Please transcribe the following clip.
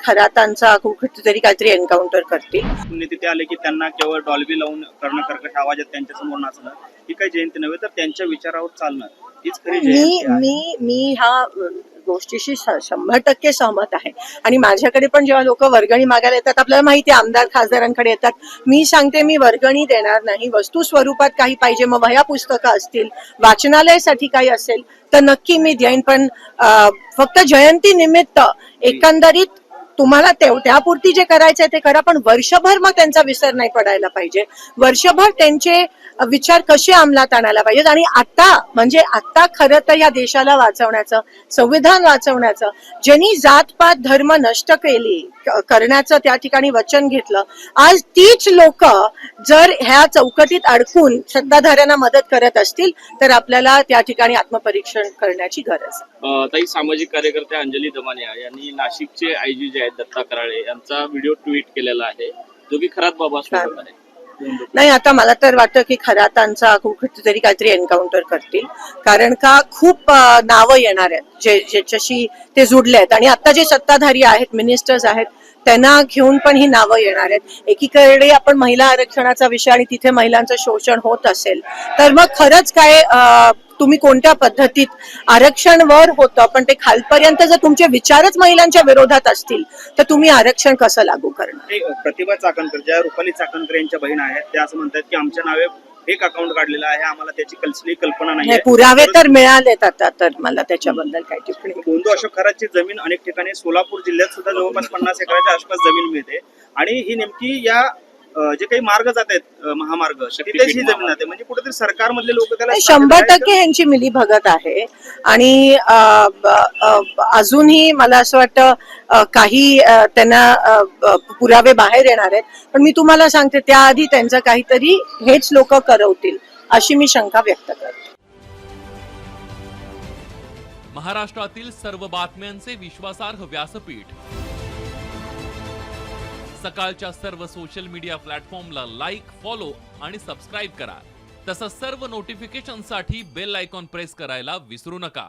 खरातांचा कुठेतरी काहीतरी एन्काउंटर करतील. पुण्य तिथे आले की त्यांना केवळ डॉल्बी लावून कर्णकर्कश आवाजात त्यांच्या समोर नाचणं ही काही जयंती नव्हे, तर त्यांच्या विचारावर चालणं हीच खरी जयंती आहे. मी ह्या गोष्टीशी 100% सहमत आहे. आणि माझ्याकडे पण जेव्हा लोक वर्गणी मागायला येतात, आपल्याला माहिती आहे आमदार खासदारांकडे येतात, मी सांगते मी वर्गणी देणार नाही, वस्तू स्वरूपात काही पाहिजे, मग वह्या पुस्तकं असतील, वाचनालयासाठी काही असेल तर नक्की मी देईन. पण फक्त जयंती निमित्त एकंदरीत तुम्हाला त्यापुरती जे करायचंय ते करा, पण वर्षभर मग त्यांचा विसर नाही पडायला पाहिजे. वर्षभर त्यांचे विचार कसे अंमलात आणायला पाहिजेत. आणि आता खरं तर या देशाला वाचवण्याचं, संविधान वाचवण्याचं, ज्यांनी जातपात धर्म नष्ट करण्याचं त्या ठिकाणी वचन घेतलं, आज तीच लोक जर ह्या चौकटीत अडकून सत्ताधाऱ्यांना मदत करत असतील तर आपल्याला त्या ठिकाणी आत्मपरीक्षण करण्याची गरज आहे. ताई, सामाजिक कार्यकर्ते अंजली दमानिया यांनी नाशिकचे आयजी जे आहेत दत्ता कराळे यांचा व्हिडिओ ट्विट केलेला आहे, जो की खरात बाबा स्वरूपात आहे. नाही, आता मला तर वाटतं की खरातांचा कुठेतरी काहीतरी एन्काउंटर करतील, कारण का खूप नावं येणार आहेत ज्याच्याशी ते जुडले आहेत. आणि आता जे सत्ताधारी आहेत, मिनिस्टर्स आहेत, त्यांना घेऊन पण ही नावं येणार आहेत. एकीकडे आपण महिला आरक्षणाचा विषय आणि तिथे महिलांचं शोषण होत असेल तर मग खरंच काय तुम्ही कोणत्या पद्धतीत आरक्षण वर होतं, पण ते खालपर्यंत जर तुमचे विचारच महिलांच्या विरोधात असतील तर तुम्ही आरक्षण कसं लागू करणार. प्रतिभा चाकणकर, ज्या रुपाली चाकणकर यांच्या बहीण आहेत, त्या असं म्हणतात की आमच्या नावे फेक अकाउंट काढलेलं आहे, आम्हाला त्याची कसली कल्पना नाही. पुरावे तर मिळालेत आता, तर मला त्याच्याबद्दल काही टिप्पणी. गोंदू अशोक खरातची जमीन अनेक ठिकाणी सोलापूर जिल्ह्यात सुद्धा जवळपास 50 एकराच्या आसपास जमीन मिळते, आणि ही नेमकी या जे काही मार्ग जात आहेत, महामार्ग, तिथेच ही जमीन जाते. म्हणजे कुठेतरी सरकारमधले लोक त्याला 100% ह्यांची मिलीभगत आहे. आणि अजूनही मला असं वाटतं काही त्यांना पुरावे बाहेर येणार आहेत, पण मी तुम्हाला सांगते त्याआधी त्यांचं काहीतरी हेच लोक करवतील अशी मी शंका व्यक्त करते. महाराष्ट्रातील सर्व बातम्यांचे विश्वासार्ह व्यासपीठ, सकाळच्या सर्व सोशल मीडिया प्लॅटफॉर्मला लाईक, फॉलो आणि सबस्क्राईब करा. तसंच सर्व नोटिफिकेशनसाठी बेल आयकॉन प्रेस करायला विसरू नका.